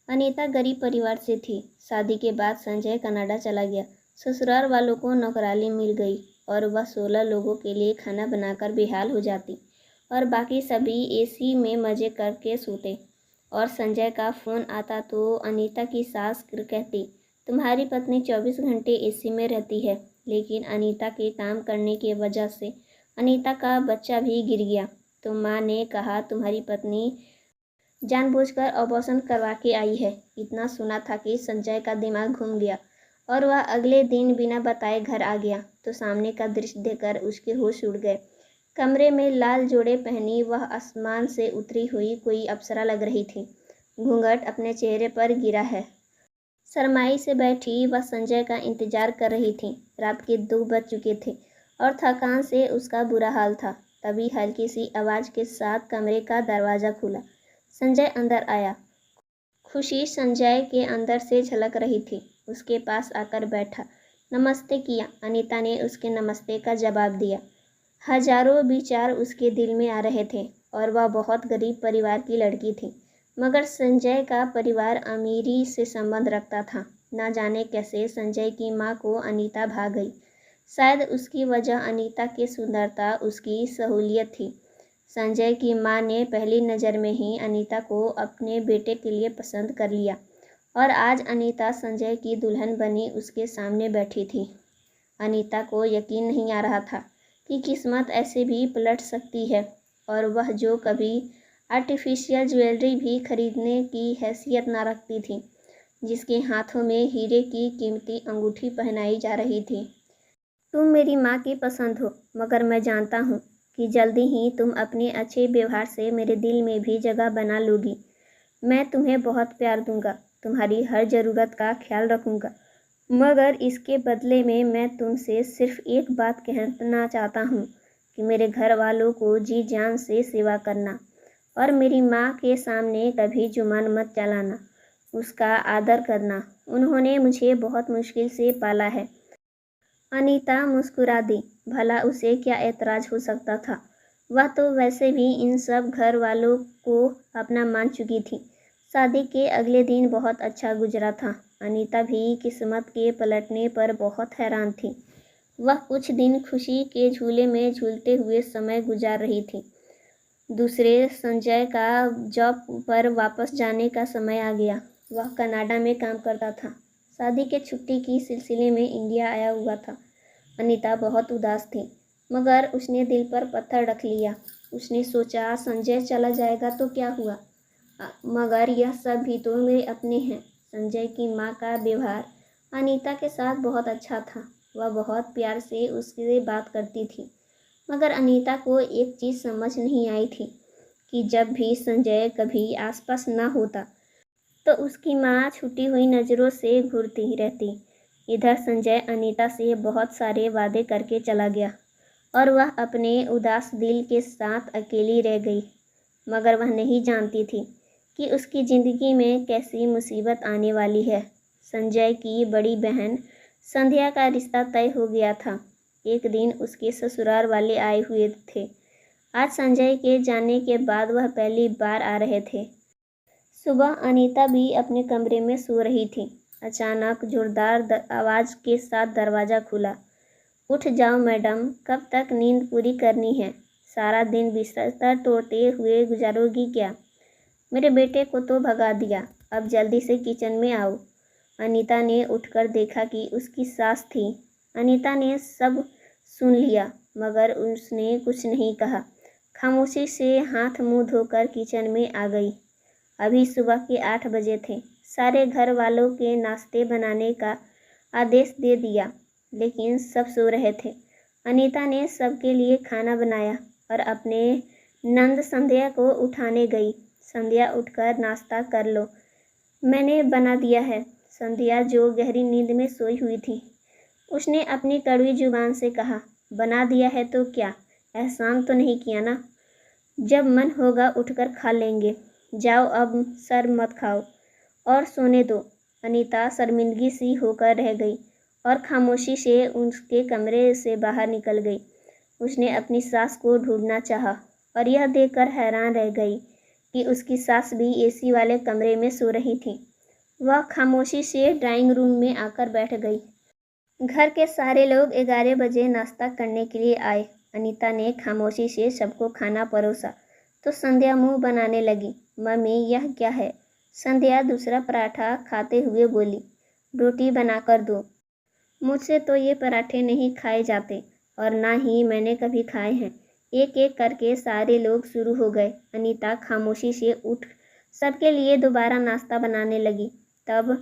अनीता गरीब परिवार से थी। शादी के बाद संजय कनाडा चला गया। ससुराल वालों को नौकरानी मिल गई और वह 16 लोगों के लिए खाना बनाकर बेहाल हो जाती और बाकी सभी एसी में मज़े करके सोते। और संजय का फ़ोन आता तो अनीता की सास कहती, तुम्हारी पत्नी 24 घंटे एसी में रहती है। लेकिन अनीता के काम करने की वजह से अनीता का बच्चा भी गिर गया तो माँ ने कहा, तुम्हारी पत्नी जानबूझकर अबॉर्शन करवा के आई है। इतना सुना था कि संजय का दिमाग घूम गया और वह अगले दिन बिना बताए घर आ गया तो सामने का दृश्य देखकर उसके होश उड़ गए। कमरे में लाल जोड़े पहनी वह आसमान से उतरी हुई कोई अप्सरा लग रही थी। घूंघट अपने चेहरे पर गिरा है। शरमाई से बैठी वह संजय का इंतजार कर रही थी। रात के 2 बज चुके थे और थकान से उसका बुरा हाल था। तभी हल्की सी आवाज़ के साथ कमरे का दरवाज़ा खुला। संजय अंदर आया। खुशी संजय के अंदर से झलक रही थी। उसके पास आकर बैठा। नमस्ते किया। अनीता ने उसके नमस्ते का जवाब दिया। हजारों विचार उसके दिल में आ रहे थे और वह बहुत गरीब परिवार की लड़की थी। मगर संजय का परिवार अमीरी से संबंध रखता था। ना जाने कैसे संजय की माँ को अनीता भा गई। शायद उसकी वजह अनीता की सुंदरता, उसकी सहूलियत थी। संजय की माँ ने पहली नज़र में ही अनीता को अपने बेटे के लिए पसंद कर लिया और आज अनीता संजय की दुल्हन बनी उसके सामने बैठी थी। अनीता को यकीन नहीं आ रहा था कि किस्मत ऐसे भी पलट सकती है और वह जो कभी आर्टिफिशियल ज्वेलरी भी खरीदने की हैसियत ना रखती थी, जिसके हाथों में हीरे की कीमती अंगूठी पहनाई जा रही थी। तुम मेरी माँ की पसंद हो, मगर मैं जानता हूँ कि जल्दी ही तुम अपने अच्छे व्यवहार से मेरे दिल में भी जगह बना लोगी। मैं तुम्हें बहुत प्यार दूंगा, तुम्हारी हर ज़रूरत का ख्याल रखूंगा, मगर इसके बदले में मैं तुमसे सिर्फ एक बात कहना चाहता हूँ कि मेरे घर वालों को जी जान से सेवा करना और मेरी माँ के सामने कभी जुबान मत चलाना। उसका आदर करना। उन्होंने मुझे बहुत मुश्किल से पाला है। अनीता मुस्कुरा दी। भला उसे क्या एतराज़ हो सकता था। वह तो वैसे भी इन सब घर वालों को अपना मान चुकी थी। शादी के अगले दिन बहुत अच्छा गुजरा था। अनीता भी किस्मत के पलटने पर बहुत हैरान थी। वह कुछ दिन खुशी के झूले में झूलते हुए समय गुजार रही थी। दूसरे संजय का जॉब पर वापस जाने का समय आ गया। वह कनाडा में काम करता था। शादी के छुट्टी की सिलसिले में इंडिया आया हुआ था। अनीता बहुत उदास थी, मगर उसने दिल पर पत्थर रख लिया। उसने सोचा, संजय चला जाएगा तो क्या हुआ, मगर यह सब भी तो मेरे अपने हैं। संजय की माँ का व्यवहार अनीता के साथ बहुत अच्छा था। वह बहुत प्यार से उससे बात करती थी, मगर अनीता को एक चीज़ समझ नहीं आई थी कि जब भी संजय कभी आसपास ना होता तो उसकी माँ छूटी हुई नज़रों से घूरती रहती। इधर संजय अनीता से बहुत सारे वादे करके चला गया और वह अपने उदास दिल के साथ अकेली रह गई। मगर वह नहीं जानती थी कि उसकी ज़िंदगी में कैसी मुसीबत आने वाली है। संजय की बड़ी बहन संध्या का रिश्ता तय हो गया था। एक दिन उसके ससुराल वाले आए हुए थे। आज संजय के जाने के बाद वह पहली बार आ रहे थे। सुबह अनीता भी अपने कमरे में सो रही थी। अचानक जोरदार आवाज़ के साथ दरवाज़ा खुला। उठ जाओ मैडम, कब तक नींद पूरी करनी है? सारा दिन बिस्तर तोड़ते हुए गुजारोगी क्या? मेरे बेटे को तो भगा दिया, अब जल्दी से किचन में आओ। अनीता ने उठकर देखा कि उसकी सास थी। अनीता ने सब सुन लिया, मगर उसने कुछ नहीं कहा। खामोशी से हाथ मुंह धोकर किचन में आ गई। अभी सुबह के 8 बजे थे। सारे घर वालों के नाश्ते बनाने का आदेश दे दिया, लेकिन सब सो रहे थे। अनीता ने सबके लिए खाना बनाया और अपने नंद संध्या को उठाने गई। संध्या, उठकर नाश्ता कर लो, मैंने बना दिया है। संध्या, जो गहरी नींद में सोई हुई थी, उसने अपनी कड़वी जुबान से कहा, बना दिया है तो क्या, एहसान तो नहीं किया ना? जब मन होगा उठकर खा लेंगे। जाओ, अब सर मत खाओ और सोने दो। अनीता शर्मिंदगी सी होकर रह गई और खामोशी से उसके कमरे से बाहर निकल गई। उसने अपनी सास को ढूंढना चाहा और यह देखकर हैरान रह गई कि उसकी सास भी एसी वाले कमरे में सो रही थी। वह खामोशी से ड्राइंग रूम में आकर बैठ गई। घर के सारे लोग 11 बजे नाश्ता करने के लिए आए। अनीता ने खामोशी से सबको खाना परोसा तो संध्या मुंह बनाने लगी। मम्मी, यह क्या है? संध्या दूसरा पराठा खाते हुए बोली, रोटी बनाकर दो। मुझसे तो ये पराठे नहीं खाए जाते और ना ही मैंने कभी खाए हैं। एक एक करके सारे लोग शुरू हो गए। अनीता खामोशी से उठ सबके लिए दोबारा नाश्ता बनाने लगी। तब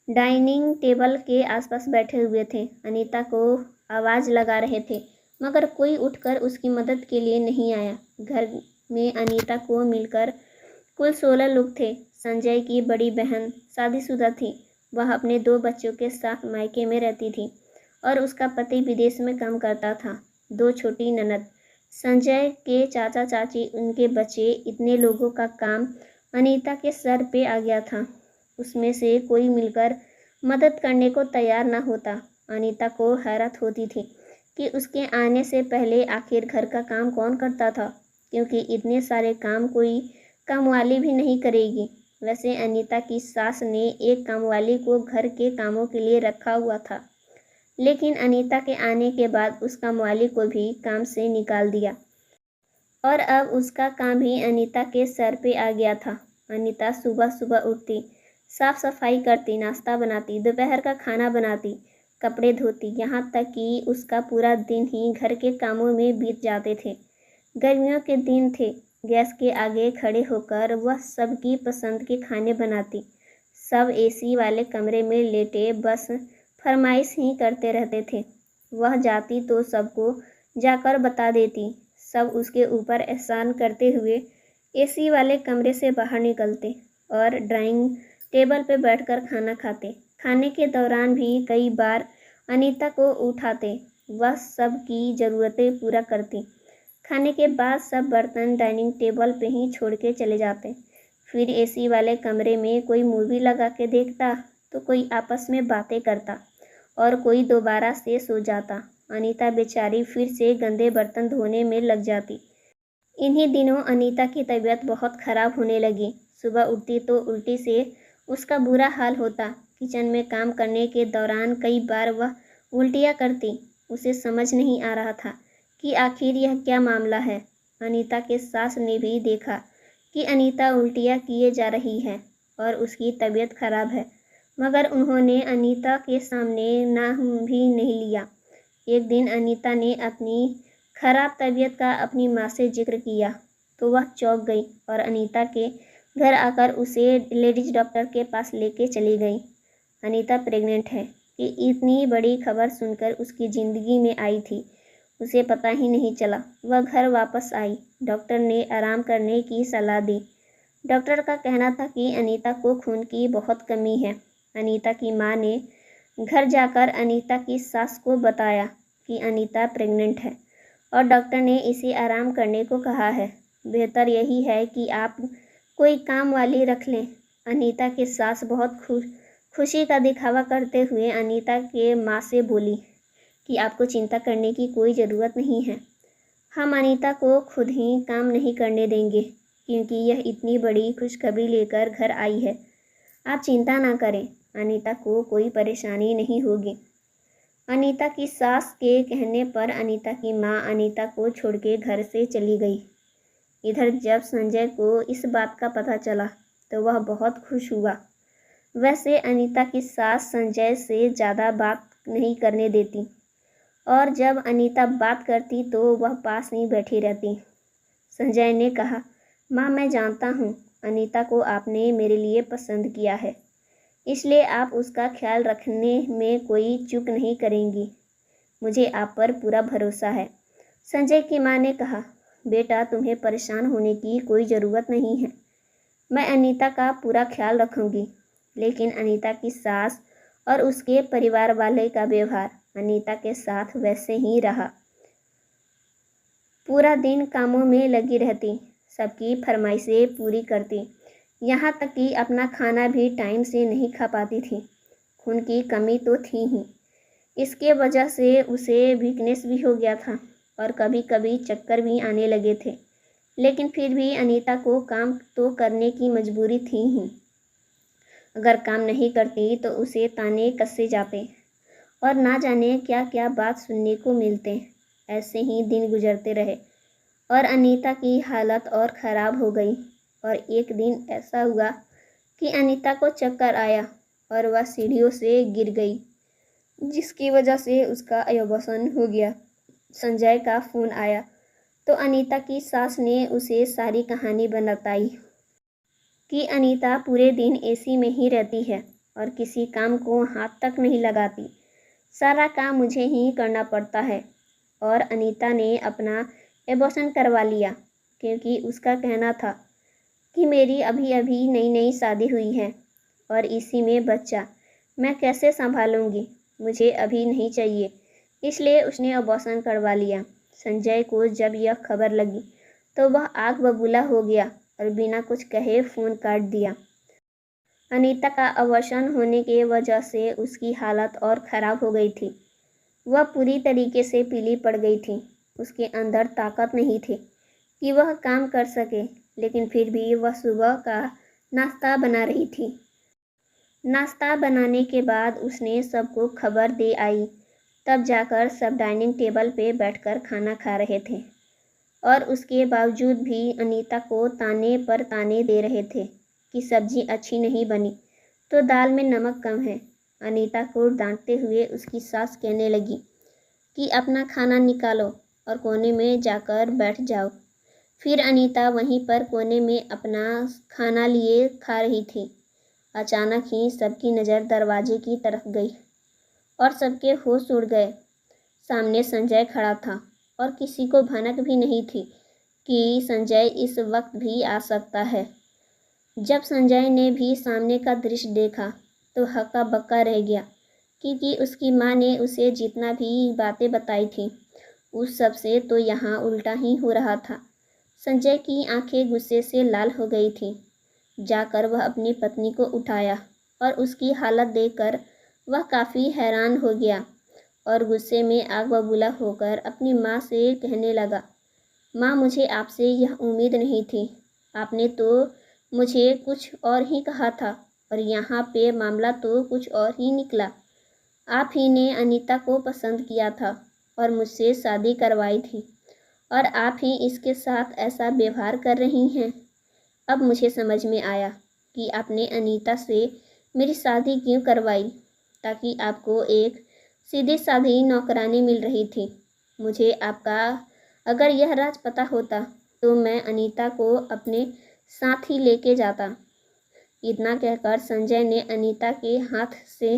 डाइनिंग टेबल के आसपास बैठे हुए थे अनीता को आवाज़ लगा रहे थे, मगर कोई उठकर उसकी मदद के लिए नहीं आया। घर में अनीता को मिलकर कुल 16 लोग थे। संजय की बड़ी बहन शादीशुदा थी। वह अपने 2 बच्चों के साथ मायके में रहती थी और उसका पति विदेश में काम करता था। 2 छोटी ननद, संजय के चाचा चाची, उनके बच्चे, इतने लोगों का काम अनीता के सर पे आ गया था। उसमें से कोई मिलकर मदद करने को तैयार न होता। अनीता को हैरत होती थी कि उसके आने से पहले आखिर घर का काम कौन करता था, क्योंकि इतने सारे काम कोई कामवाली भी नहीं करेगी। वैसे अनीता की सास ने एक कामवाली को घर के कामों के लिए रखा हुआ था, लेकिन अनीता के आने के बाद उस कामवाली को भी काम से निकाल दिया और अब उसका काम भी अनीता के सर पे आ गया था। अनीता सुबह सुबह उठती, साफ सफाई करती, नाश्ता बनाती, दोपहर का खाना बनाती, कपड़े धोती, यहाँ तक कि उसका पूरा दिन ही घर के कामों में बीत जाते थे। गर्मियों के दिन थे। गैस के आगे खड़े होकर वह सबकी पसंद के खाने बनाती। सब एसी वाले कमरे में लेटे बस फरमाइश ही करते रहते थे। वह जाती तो सबको जाकर बता देती। सब उसके ऊपर एहसान करते हुए एसी वाले कमरे से बाहर निकलते और ड्राइंग टेबल पर बैठकर खाना खाते। खाने के दौरान भी कई बार अनीता को उठाते। वह सब की ज़रूरतें पूरा करती। खाने के बाद सब बर्तन डाइनिंग टेबल पे ही छोड़ के चले जाते। फिर एसी वाले कमरे में कोई मूवी लगा के देखता तो कोई आपस में बातें करता और कोई दोबारा से सो जाता। अनीता बेचारी फिर से गंदे बर्तन धोने में लग जाती। इन्हीं दिनों अनीता की तबीयत बहुत ख़राब होने लगी। सुबह उठती तो उल्टी से उसका बुरा हाल होता। किचन में काम करने के दौरान कई बार वह उल्टियाँ करती। उसे समझ नहीं आ रहा था कि आखिर यह क्या मामला है। अनीता के सास ने भी देखा कि अनीता उल्टियाँ किए जा रही है और उसकी तबीयत खराब है, मगर उन्होंने अनीता के सामने नाम भी नहीं लिया। एक दिन अनीता ने अपनी खराब तबीयत का अपनी माँ से जिक्र किया तो वह चौंक गई और अनीता के घर आकर उसे लेडीज डॉक्टर के पास लेके चली गई। अनीता प्रेग्नेंट है कि इतनी बड़ी खबर सुनकर उसकी ज़िंदगी में आई थी, उसे पता ही नहीं चला। वह घर वापस आई। डॉक्टर ने आराम करने की सलाह दी। डॉक्टर का कहना था कि अनीता को खून की बहुत कमी है। अनीता की माँ ने घर जाकर अनीता की सास को बताया कि अनीता प्रेग्नेंट है और डॉक्टर ने इसे आराम करने को कहा है। बेहतर यही है कि आप कोई काम वाली रख लें। अनीता की सास बहुत खुशी का दिखावा करते हुए अनीता के माँ से बोली कि आपको चिंता करने की कोई ज़रूरत नहीं है। हम अनीता को खुद ही काम नहीं करने देंगे, क्योंकि यह इतनी बड़ी खुशखबरी लेकर घर आई है। आप चिंता ना करें, अनीता को कोई परेशानी नहीं होगी। अनीता की सास के कहने पर अनीता की माँ अनीता को छोड़ के घर से चली गई। इधर जब संजय को इस बात का पता चला तो वह बहुत खुश हुआ। वैसे अनीता की सास संजय से ज़्यादा बात नहीं करने देती और जब अनीता बात करती तो वह पास ही बैठी रहती। संजय ने कहा, माँ, मैं जानता हूँ अनीता को आपने मेरे लिए पसंद किया है, इसलिए आप उसका ख्याल रखने में कोई चूक नहीं करेंगी। मुझे आप पर पूरा भरोसा है। संजय की माँ ने कहा, बेटा, तुम्हें परेशान होने की कोई ज़रूरत नहीं है। मैं अनीता का पूरा ख्याल रखूँगी। लेकिन अनीता की सास और उसके परिवार वाले का व्यवहार अनीता के साथ वैसे ही रहा। पूरा दिन कामों में लगी रहती, सबकी फरमाइशें पूरी करती, यहाँ तक कि अपना खाना भी टाइम से नहीं खा पाती थी। खून की कमी तो थी ही, इसके वजह से उसे वीकनेस भी हो गया था और कभी कभी चक्कर भी आने लगे थे। लेकिन फिर भी अनीता को काम तो करने की मजबूरी थी ही। अगर काम नहीं करती तो उसे ताने कसे जाते और ना जाने क्या क्या बात सुनने को मिलते। ऐसे ही दिन गुजरते रहे और अनीता की हालत और ख़राब हो गई। और एक दिन ऐसा हुआ कि अनीता को चक्कर आया और वह सीढ़ियों से गिर गई, जिसकी वजह से उसका अयवसन हो गया। संजय का फ़ोन आया तो अनीता की सास ने उसे सारी कहानी बताई कि अनीता पूरे दिन एसी में ही रहती है और किसी काम को हाथ तक नहीं लगाती। सारा काम मुझे ही करना पड़ता है। और अनीता ने अपना एबॉर्शन करवा लिया क्योंकि उसका कहना था कि मेरी अभी अभी नई नई शादी हुई है और इसी में बच्चा मैं कैसे संभालूंगी, मुझे अभी नहीं चाहिए, इसलिए उसने अबॉर्शन करवा लिया। संजय को जब यह खबर लगी तो वह आग बबूला हो गया और बिना कुछ कहे फ़ोन काट दिया। अनीता का अबॉर्शन होने की वजह से उसकी हालत और ख़राब हो गई थी। वह पूरी तरीके से पीली पड़ गई थी। उसके अंदर ताकत नहीं थी कि वह काम कर सके, लेकिन फिर भी वह सुबह का नाश्ता बना रही थी। नाश्ता बनाने के बाद उसने सबको खबर दे आई। तब जाकर सब डाइनिंग टेबल पे बैठकर खाना खा रहे थे और उसके बावजूद भी अनीता को ताने पर ताने दे रहे थे कि सब्जी अच्छी नहीं बनी तो दाल में नमक कम है। अनीता को डांटते हुए उसकी सास कहने लगी कि अपना खाना निकालो और कोने में जाकर बैठ जाओ। फिर अनीता वहीं पर कोने में अपना खाना लिए खा रही थी। अचानक ही सबकी नज़र दरवाजे की तरफ गई और सबके होश उड़ गए। सामने संजय खड़ा था और किसी को भनक भी नहीं थी कि संजय इस वक्त भी आ सकता है। जब संजय ने भी सामने का दृश्य देखा तो हक्का बक्का रह गया, क्योंकि उसकी माँ ने उसे जितना भी बातें बताई थी उस सब से तो यहाँ उल्टा ही हो रहा था। संजय की आंखें गुस्से से लाल हो गई थीं। जाकर वह अपनी पत्नी को उठाया और उसकी हालत देखकर वह काफ़ी हैरान हो गया और गुस्से में आग बबूला होकर अपनी माँ से कहने लगा, माँ, मुझे आपसे यह उम्मीद नहीं थी। आपने तो मुझे कुछ और ही कहा था और यहाँ पे मामला तो कुछ और ही निकला। आप ही ने अनीता को पसंद किया था और मुझसे शादी करवाई थी और आप ही इसके साथ ऐसा व्यवहार कर रही हैं। अब मुझे समझ में आया कि आपने अनीता से मेरी शादी क्यों करवाई, ताकि आपको एक सीधी सादी नौकरानी मिल रही थी। मुझे आपका अगर यह राज पता होता तो मैं अनीता को अपने साथ ही लेके जाता। इतना कहकर संजय ने अनीता के हाथ से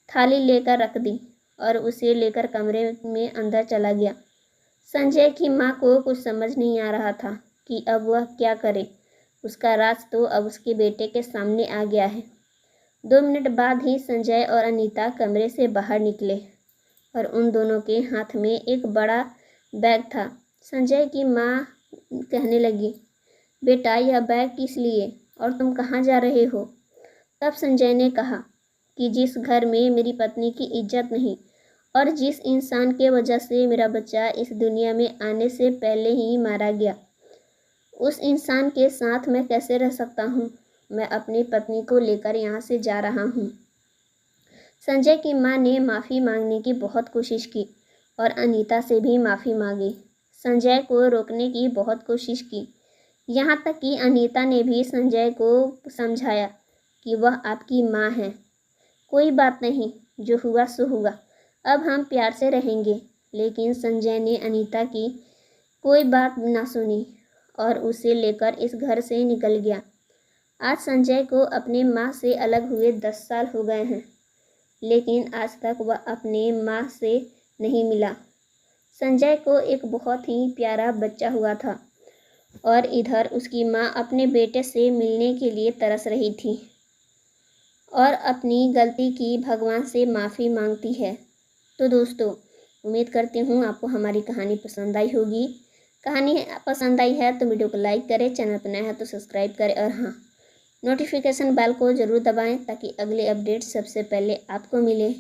थाली लेकर रख दी और उसे लेकर कमरे में अंदर चला गया। संजय की माँ को कुछ समझ नहीं आ रहा था कि अब वह क्या करे। उसका राज तो अब उसके बेटे के सामने आ गया है। 2 मिनट बाद ही संजय और अनीता कमरे से बाहर निकले और उन दोनों के हाथ में एक बड़ा बैग था। संजय की माँ कहने लगी, बेटा, यह बैग किस लिए और तुम कहाँ जा रहे हो? तब संजय ने कहा कि जिस घर में मेरी पत्नी की इज्जत नहीं और जिस इंसान के वजह से मेरा बच्चा इस दुनिया में आने से पहले ही मारा गया, उस इंसान के साथ मैं कैसे रह सकता हूँ? मैं अपनी पत्नी को लेकर यहाँ से जा रहा हूँ। संजय की माँ ने माफ़ी मांगने की बहुत कोशिश की और अनीता से भी माफ़ी मांगी। संजय को रोकने की बहुत कोशिश की, यहाँ तक कि अनीता ने भी संजय को समझाया कि वह आपकी माँ है, कोई बात नहीं, जो हुआ सो हुआ, अब हम प्यार से रहेंगे। लेकिन संजय ने अनीता की कोई बात ना सुनी और उसे लेकर इस घर से निकल गया। आज संजय को अपने माँ से अलग हुए 10 साल हो गए हैं, लेकिन आज तक वह अपने माँ से नहीं मिला। संजय को एक बहुत ही प्यारा बच्चा हुआ था और इधर उसकी माँ अपने बेटे से मिलने के लिए तरस रही थी और अपनी गलती की भगवान से माफ़ी मांगती है। तो दोस्तों, उम्मीद करती हूँ आपको हमारी कहानी पसंद आई होगी। कहानी पसंद आई है तो वीडियो को लाइक करें, चैनल पर नया है तो सब्सक्राइब करें और हाँ, नोटिफिकेशन बेल को ज़रूर दबाएं ताकि अगले अपडेट सबसे पहले आपको मिले।